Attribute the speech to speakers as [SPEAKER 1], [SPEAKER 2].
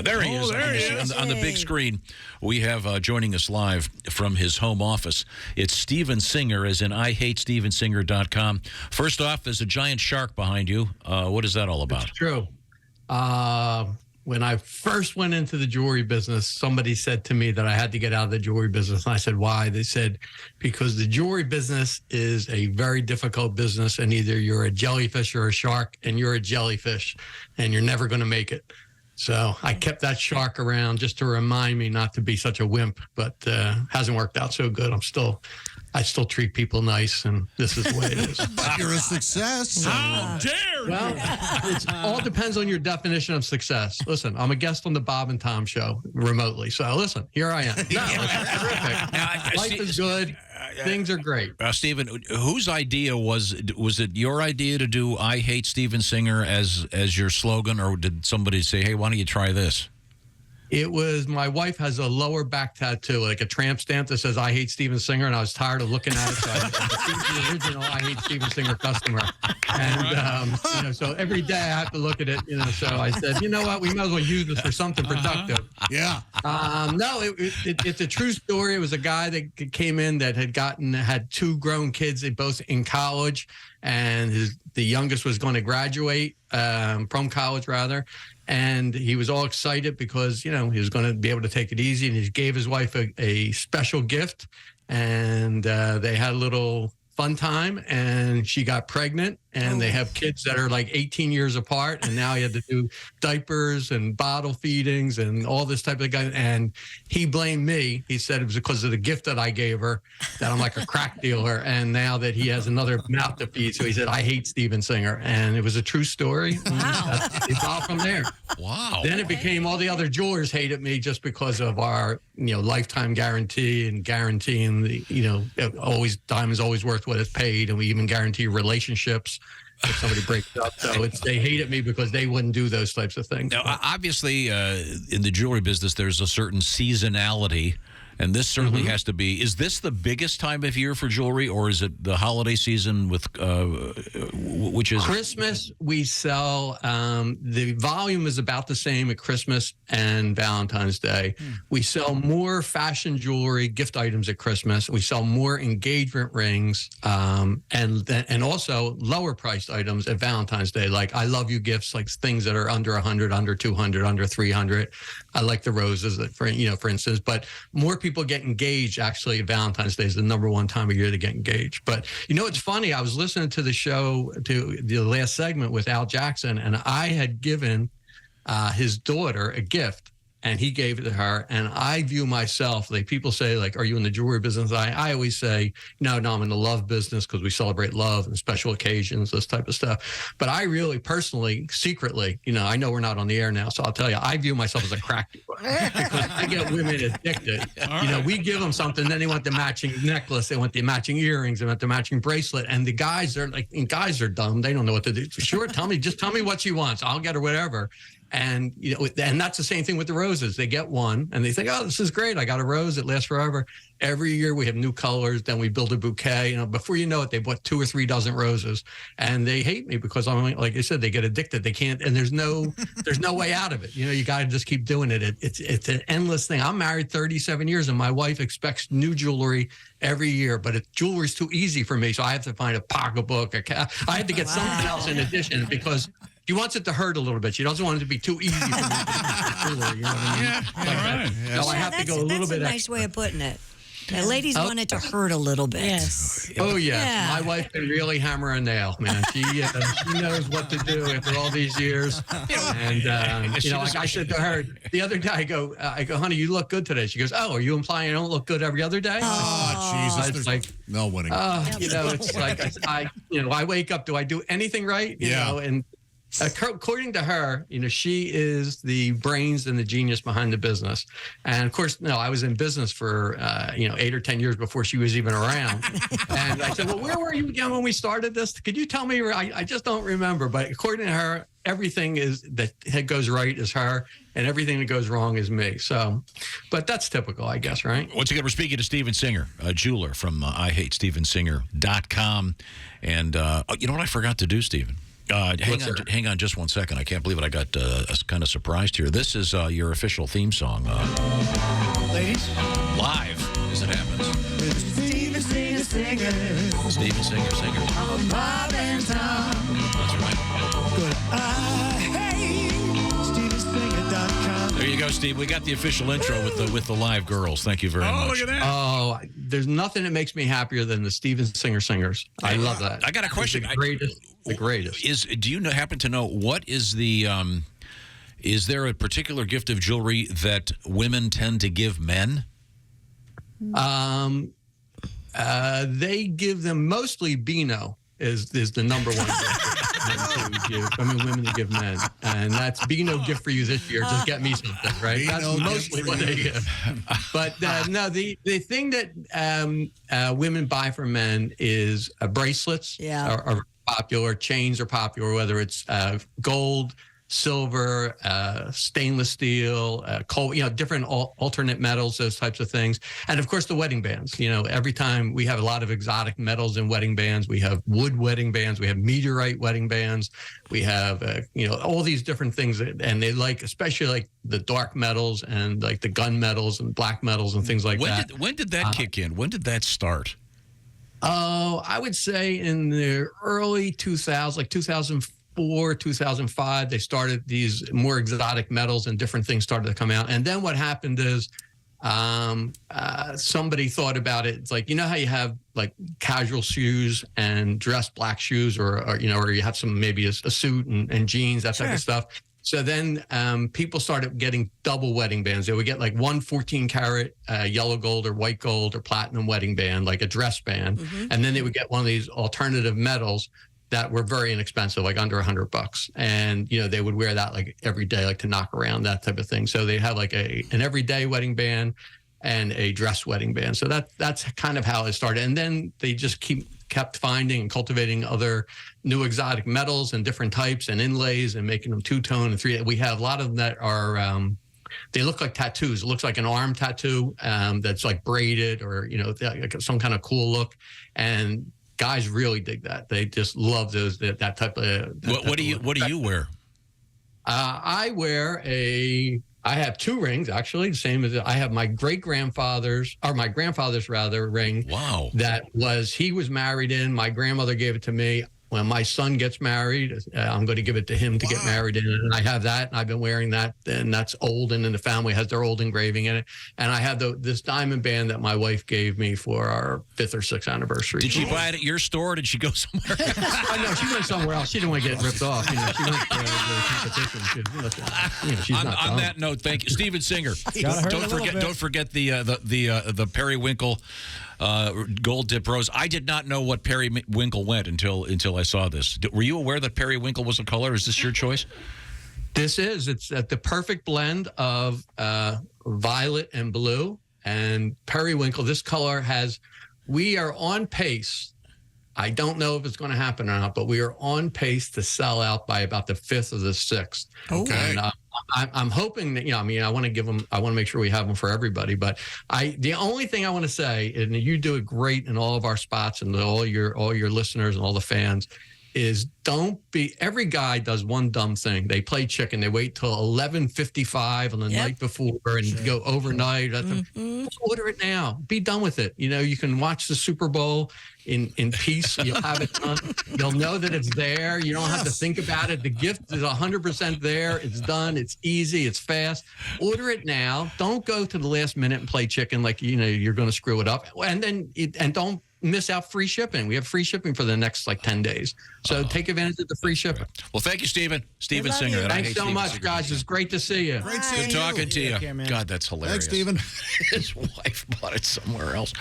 [SPEAKER 1] There he is.
[SPEAKER 2] There he is.
[SPEAKER 1] On the big screen, we have joining us live from his home office. It's Steven Singer, as in IHateStevenSinger.com. First off, there's a giant shark behind you. What is that all about?
[SPEAKER 3] It's true. When I first went into the jewelry business, somebody said to me that I had to get out of the jewelry business. And I said, why? They said, because the jewelry business is a very difficult business, and either you're a jellyfish or a shark, and you're a jellyfish, and you're never going to make it. So I kept that shark around just to remind me not to be such a wimp, but hasn't worked out so good. I still treat people nice, and this is the way it is.
[SPEAKER 2] But you're a success.
[SPEAKER 1] How dare you?
[SPEAKER 3] Well, it all depends on your definition of success. Listen, I'm a guest on the Bob and Tom show remotely. So listen, here I am. No, it's terrific. Life is good. Things are great.
[SPEAKER 1] Steven, whose idea was it your idea to do I Hate Steven Singer as your slogan, or did somebody say, hey, why don't you try this?
[SPEAKER 3] It was, my wife has a lower back tattoo, like a tramp stamp that says I hate Steven Singer, and I was tired of looking at it, so I the original I hate Steven Singer customer. And, so every day I have to look at it, so I said, you know what, we might as well use this for something productive.
[SPEAKER 2] Yeah.
[SPEAKER 3] No, it's a true story. It was a guy that came in that had two grown kids, they both in college, and the youngest was going to graduate from college, rather. And he was all excited because, he was going to be able to take it easy. And he gave his wife a special gift. And they had a little fun time. And she got pregnant. And they have kids that are like 18 years apart. And now he had to do diapers and bottle feedings and all this type of thing. And he blamed me. He said it was because of the gift that I gave her, that I'm like a crack dealer. And now that he has another mouth to feed. So he said, I hate Steven Singer. And it was a true story.
[SPEAKER 4] Wow.
[SPEAKER 3] It evolved from there.
[SPEAKER 1] Wow.
[SPEAKER 3] Then it became all the other jewelers hated me just because of our, lifetime guarantee and guaranteeing always diamonds always worth what it's paid. And we even guarantee relationships if somebody breaks up. So they hated me because they wouldn't do those types of things.
[SPEAKER 1] Now, obviously, in the jewelry business, there's a certain seasonality, and this certainly has to be. Is this the biggest time of year for jewelry, or is it the holiday season with which is
[SPEAKER 3] Christmas? We sell the volume is about the same at Christmas and Valentine's Day. We sell more fashion jewelry, gift items at Christmas. We sell more engagement rings, and also lower priced items at Valentine's Day, like I love you gifts, like things that are under 100, under 200, under 300. I like the roses, for instance, but more people get engaged. Actually, Valentine's Day is the number one time of year to get engaged. But it's funny. I was listening to the show, to the last segment with Al Jackson, and I had given his daughter a gift, and he gave it to her. And I view myself, like people say, like, are you in the jewelry business? I always say, no, I'm in the love business because we celebrate love and special occasions, this type of stuff. But I really personally, secretly, I know we're not on the air now, so I'll tell you, I view myself as a crack dealer because I get women addicted. We give them something, then they want the matching necklace, they want the matching earrings, they want the matching bracelet. And the guys are guys are dumb. They don't know what to do. Sure, just tell me what she wants. I'll get her whatever. And, and that's the same thing with the roses. They get one and they think, oh, this is great. I got a rose. It lasts forever. Every year we have new colors. Then we build a bouquet. Before you know it, they bought 2 or 3 dozen roses, and they hate me because like I said, they get addicted. They can't, and there's no way out of it. You got to just keep doing it. It's an endless thing. I'm married 37 years and my wife expects new jewelry every year, but jewelry's too easy for me. So I have to find a pocketbook. I have to get something else in addition because she wants it to hurt a little bit. She doesn't want it to be too easy for me. You know what I mean?
[SPEAKER 1] Yeah, right.
[SPEAKER 3] So I have to go a little bit
[SPEAKER 4] That's a nice
[SPEAKER 3] extra.
[SPEAKER 4] way of putting it. The ladies want it to hurt a little bit.
[SPEAKER 5] Yes.
[SPEAKER 3] Oh, yes.
[SPEAKER 4] Yeah.
[SPEAKER 3] My wife can really hammer a nail, man. She knows what to do after all these years. And, like I said to her the other day, I go, honey, you look good today. She goes, oh, are you implying I don't look good every other day?
[SPEAKER 2] Oh, Jesus.
[SPEAKER 3] It's
[SPEAKER 2] There's
[SPEAKER 3] like,
[SPEAKER 2] no winning.
[SPEAKER 3] it's like, I wake up, do I do anything right? You know, and according to her, she is the brains and the genius behind the business. And of course, I was in business for, 8 or 10 years before she was even around. And I said, well, where were you again when we started this? Could you tell me? I just don't remember. But according to her, everything that goes right is her, and everything that goes wrong is me. So, but that's typical, I guess, right?
[SPEAKER 1] Once again, we're speaking to Steven Singer, a jeweler from IHateStevenSinger.com. And you know what I forgot to do, Steven? Hang on just one second. I can't believe it. I got kind of surprised here. This is your official theme song.
[SPEAKER 5] Ladies,
[SPEAKER 1] Live, as it happens.
[SPEAKER 5] Steven Singer, singer.
[SPEAKER 1] Steven Singer.
[SPEAKER 5] Bob and Tom.
[SPEAKER 1] That's right.
[SPEAKER 5] Go to StevenSinger.com.
[SPEAKER 1] There you go, Steve. We got the official intro with the live girls. Thank you very much.
[SPEAKER 2] Look at that.
[SPEAKER 3] Oh, there's nothing that makes me happier than the Steven Singer singers. I love that.
[SPEAKER 1] I got a question.
[SPEAKER 3] The greatest.
[SPEAKER 1] Do you happen to know what is the is there a particular gift of jewelry that women tend to give men?
[SPEAKER 3] They give them mostly Beano is the number one gift women to give men, and that's Beano gift for you this year. Just get me something, right?
[SPEAKER 2] Beano
[SPEAKER 3] That's mostly what they give. But no, the thing that women buy for men is bracelets.
[SPEAKER 4] Yeah.
[SPEAKER 3] Are popular. Chains are popular, whether it's gold, silver, stainless steel, coal, different alternate metals, those types of things. And of course, the wedding bands. Every time we have a lot of exotic metals in wedding bands. We have wood wedding bands. We have meteorite wedding bands. We have, all these different things. And they especially like the dark metals and like the gun metals and black metals and things like that.
[SPEAKER 1] When did that kick in? When did that start?
[SPEAKER 3] Oh, I would say in the early 2000s, like 2004, 2005, they started these more exotic metals and different things started to come out. And then what happened is somebody thought about it. It's like, how you have like casual shoes and dress black shoes or you have maybe a suit and jeans, that type of stuff. So then people started getting double wedding bands. They would get like one 14-karat yellow gold or white gold or platinum wedding band, like a dress band. Mm-hmm. And then they would get one of these alternative metals that were very inexpensive, like under $100. And, they would wear that like every day, like to knock around, that type of thing. So they have like an everyday wedding band and a dress wedding band. So that's kind of how it started. And then they just kept finding and cultivating other new exotic metals and different types and inlays and making them two-tone and three. We have a lot of them that are, they look like tattoos. It looks like an arm tattoo that's like braided or, like some kind of cool look. And guys really dig that. They just love that type of.
[SPEAKER 1] What do you wear?
[SPEAKER 3] I have two rings, actually, the same as I have my grandfather's ring.
[SPEAKER 1] Wow.
[SPEAKER 3] He was married in. My grandmother gave it to me. When my son gets married, I'm going to give it to him to get married in. And I have that, and I've been wearing that, and that's Olden, and the family has their old engraving in it. And I have this diamond band that my wife gave me for our 5th or 6th anniversary.
[SPEAKER 1] Did she buy it at your store, or did she go somewhere else?
[SPEAKER 3] No, she went somewhere else. She didn't want to get ripped off. She went for the competition. She's not
[SPEAKER 1] on that note, thank you, Steven Singer. Don't forget the periwinkle gold dip rose. I did not know what periwinkle went until I saw this. Were you aware that periwinkle was a color? Is this your choice?
[SPEAKER 3] It's the perfect blend of violet and blue. And periwinkle, this color we are on pace. I don't know if it's going to happen or not, but we are on pace to sell out by about the 5th or the 6th.
[SPEAKER 2] Okay.
[SPEAKER 3] And, I'm hoping that, I want to make sure we have them for everybody. But the only thing I want to say, and you do it great in all of our spots and all your listeners and all the fans, is every guy does one dumb thing. They play chicken. They wait till 11:55 on the night before and go overnight. Order it now. Be done with it. You can watch the Super Bowl in peace. You'll have it done. You'll know that it's there. You don't have to think about it. The gift is 100% there. It's done. It's easy. It's fast. Order it now. Don't go to the last minute and play chicken like you're going to screw it up. And don't miss out free shipping. We have free shipping for the next 10 days. So take advantage of the free shipping.
[SPEAKER 1] Well, thank you, Steven. Steven
[SPEAKER 4] love
[SPEAKER 1] Singer.
[SPEAKER 4] you.
[SPEAKER 3] Thanks so much, guys. It's great to see you.
[SPEAKER 2] Great seeing
[SPEAKER 1] Good talking to you.
[SPEAKER 5] Take care, man.
[SPEAKER 1] God, that's hilarious.
[SPEAKER 2] Thanks, Steven.
[SPEAKER 1] His wife bought it somewhere else.